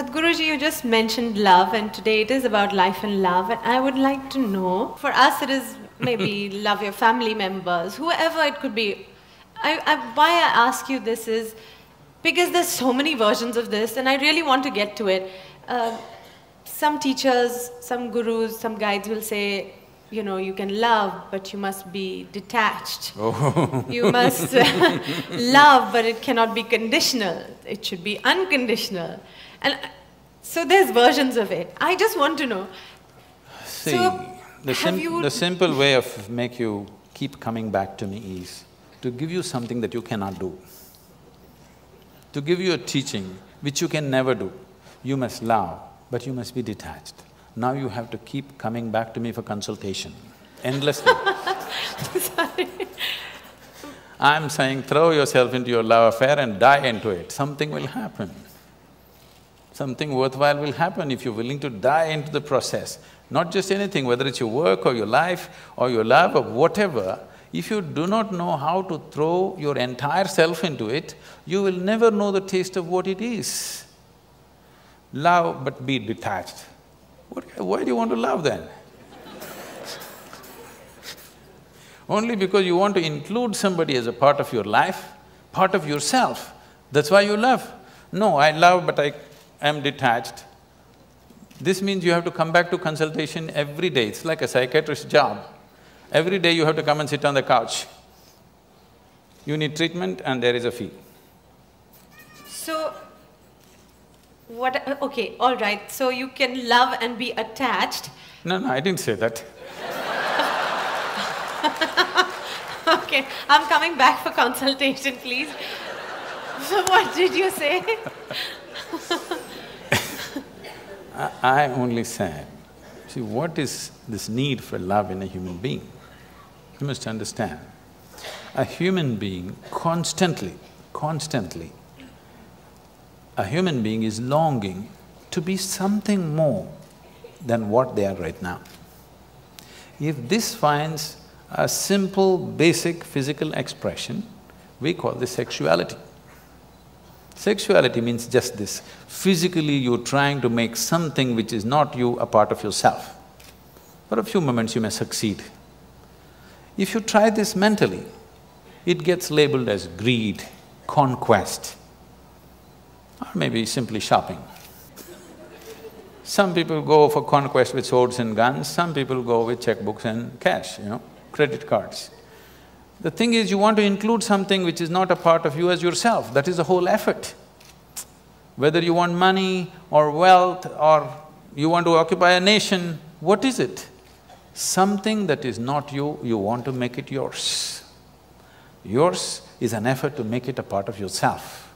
Sadhguruji, you just mentioned love, and today it is about life and love, and I would like to know, for us it is maybe love your family members, whoever it could be. Why I ask you this is because there's so many versions of this, and I really want to get to it. Some teachers, some gurus, some guides will say, you know, you can love, but you must be detached. Oh. You must love, but it cannot be conditional. It should be unconditional. And so there's versions of it. I just want to know. See, so the simple way of make you keep coming back to me is to give you something that you cannot do. To give you a teaching which you can never do. You must love, but you must be detached. Now you have to keep coming back to me for consultation, endlessly. Sorry. I'm saying throw yourself into your love affair and die into it, something will happen. Something worthwhile will happen if you're willing to die into the process. Not just anything, whether it's your work or your life or your love or whatever, if you do not know how to throw your entire self into it, you will never know the taste of what it is. Love but be detached. Why do you want to love then? Only because you want to include somebody as a part of your life, part of yourself, that's why you love. No, I love but I am detached. This means you have to come back to consultation every day, it's like a psychiatrist's job. Every day you have to come and sit on the couch. You need treatment and there is a fee. So, okay, all right, so you can love and be attached. No, I didn't say that. Okay, I'm coming back for consultation, please. So what did you say? I only said, see, what is this need for love in a human being? You must understand, a human being constantly, a human being is longing to be something more than what they are right now. If this finds a simple, basic physical expression, we call this sexuality. Sexuality means just this, physically you're trying to make something which is not you a part of yourself. For a few moments you may succeed. If you try this mentally, it gets labeled as greed, conquest, or maybe simply shopping. Some people go for conquest with swords and guns, some people go with checkbooks and cash, credit cards. The thing is, you want to include something which is not a part of you as yourself, that is the whole effort. Whether you want money or wealth or you want to occupy a nation, what is it? Something that is not you, you want to make it yours. Yours is an effort to make it a part of yourself.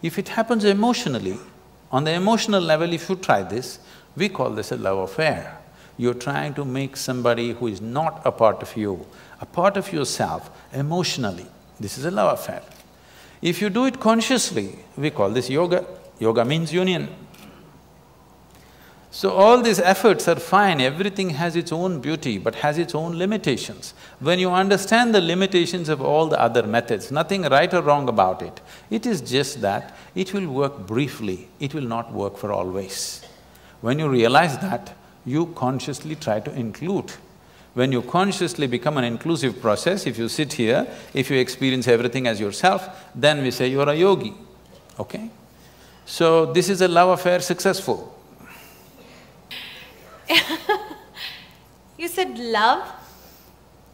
If it happens emotionally, on the emotional level, if you try this, we call this a love affair. You're trying to make somebody who is not a part of you, a part of yourself, emotionally. This is a love affair. If you do it consciously, we call this yoga. Yoga means union. So all these efforts are fine, everything has its own beauty but has its own limitations. When you understand the limitations of all the other methods, nothing right or wrong about it, it is just that it will work briefly, it will not work for always. When you realize that, you consciously try to include. When you consciously become an inclusive process, if you sit here, if you experience everything as yourself, then we say you're a yogi, okay? So this is a love affair successful. You said love,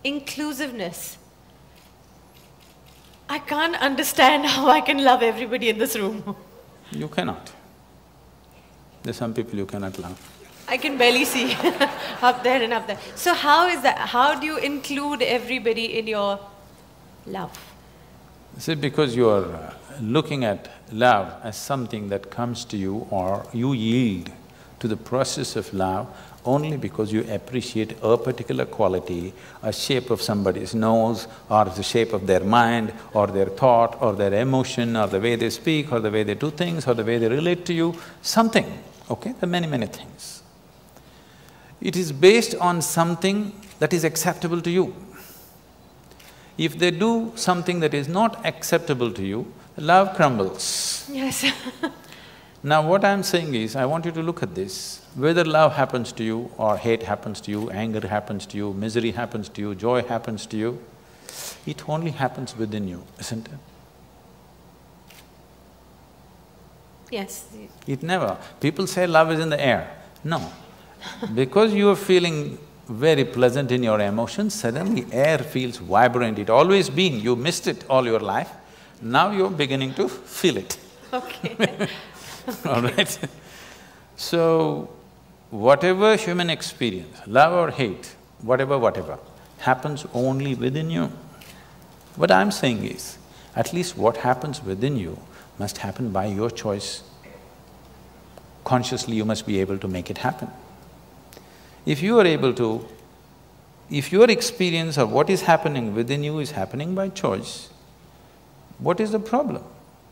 inclusiveness. I can't understand how I can love everybody in this room. You cannot. There's some people you cannot love. I can barely see up there and up there. So how is that? How do you include everybody in your love? See, because you are looking at love as something that comes to you or you yield to the process of love only because you appreciate a particular quality, a shape of somebody's nose or the shape of their mind or their thought or their emotion or the way they speak or the way they do things or the way they relate to you, something, okay? There are many things. It is based on something that is acceptable to you. If they do something that is not acceptable to you, love crumbles. Yes. Now what I'm saying is, I want you to look at this. Whether love happens to you or hate happens to you, anger happens to you, misery happens to you, joy happens to you, it only happens within you, isn't it? Yes. It never… People say love is in the air. No. Because you are feeling very pleasant in your emotions, suddenly air feels vibrant. It always been, you missed it all your life, now you're beginning to feel it. Okay. All right? So, whatever human experience, love or hate, whatever, happens only within you. What I'm saying is, at least what happens within you must happen by your choice. Consciously you must be able to make it happen. If you are able to… if your experience of what is happening within you is happening by choice, what is the problem?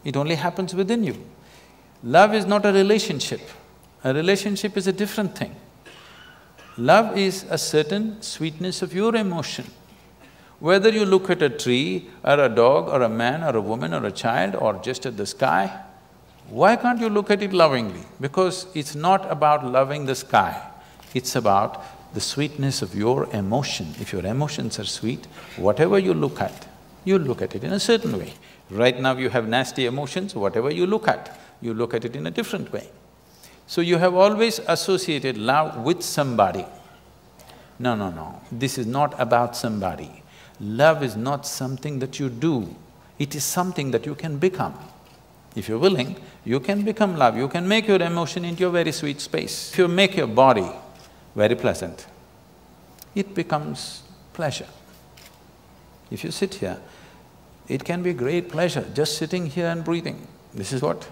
It only happens within you. Love is not a relationship. A relationship is a different thing. Love is a certain sweetness of your emotion. Whether you look at a tree, or a dog, or a man, or a woman, or a child, or just at the sky, why can't you look at it lovingly? Because it's not about loving the sky, it's about the sweetness of your emotion. If your emotions are sweet, whatever you look at it in a certain way. Right now you have nasty emotions, whatever you look at it in a different way. So you have always associated love with somebody. No, this is not about somebody. Love is not something that you do, it is something that you can become. If you're willing, you can become love, you can make your emotion into a very sweet space. If you make your body very pleasant, it becomes pleasure. If you sit here, it can be great pleasure just sitting here and breathing. This is what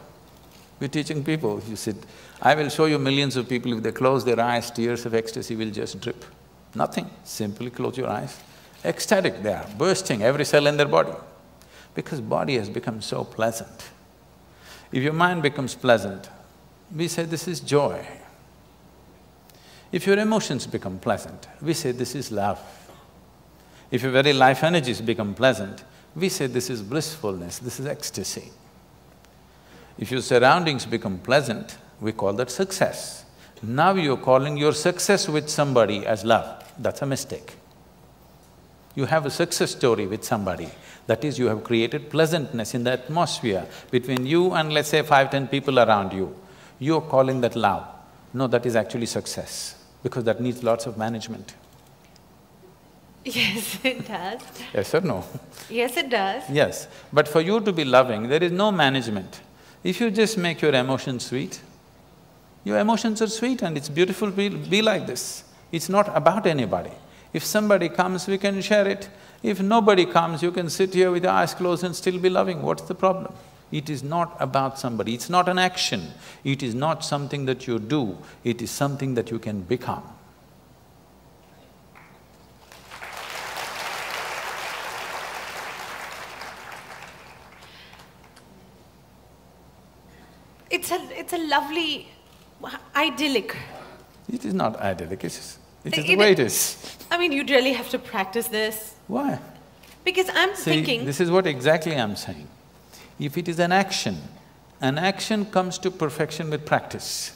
we're teaching people. If you sit… I will show you millions of people, if they close their eyes, tears of ecstasy will just drip. Nothing, simply close your eyes. Ecstatic they are, bursting every cell in their body, because body has become so pleasant. If your mind becomes pleasant, we say this is joy. If your emotions become pleasant, we say this is love. If your very life energies become pleasant, we say this is blissfulness, this is ecstasy. If your surroundings become pleasant, we call that success. Now you're calling your success with somebody as love, that's a mistake. You have a success story with somebody, that is, you have created pleasantness in the atmosphere between you and let's say 5–10 people around you. You're calling that love. No, that is actually success, because that needs lots of management. Yes, it does. Yes or no? Yes, it does. Yes, but for you to be loving, there is no management. If you just make your emotions sweet, your emotions are sweet and it's beautiful to be like this. It's not about anybody. If somebody comes, we can share it. If nobody comes, you can sit here with your eyes closed and still be loving. What's the problem? It is not about somebody, it's not an action. It is not something that you do, it is something that you can become. It's a lovely, idyllic. It is not idyllic, it is the way it is. I mean, you'd really have to practice this. Why? Because I'm See, thinking… this is what exactly I'm saying. If it is an action comes to perfection with practice.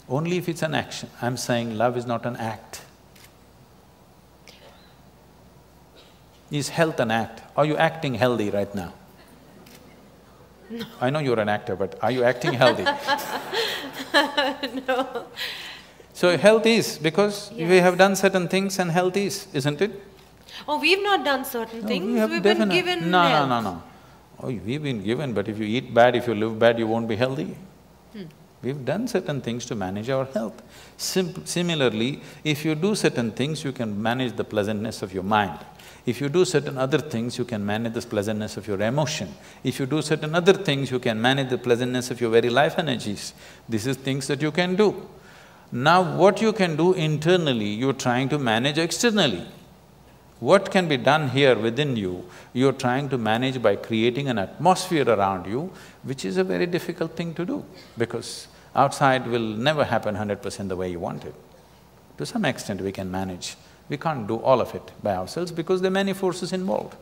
Only if it's an action. I'm saying love is not an act. Is health an act? Are you acting healthy right now? No. I know you're an actor, but are you acting healthy? No. So health is, because Yes. we have done certain things and health is, isn't it? Oh, we've not done certain things, we have we've been definite… given No, health. no. Oh, we've been given, but if you eat bad, if you live bad, you won't be healthy. We've done certain things to manage our health. Similarly, if you do certain things, you can manage the pleasantness of your mind. If you do certain other things, you can manage the pleasantness of your emotion. If you do certain other things, you can manage the pleasantness of your very life energies. This is things that you can do. Now what you can do internally, you're trying to manage externally. What can be done here within you, you're trying to manage by creating an atmosphere around you, which is a very difficult thing to do, because outside will never happen 100% the way you want it. To some extent we can manage. We can't do all of it by ourselves because there are many forces involved.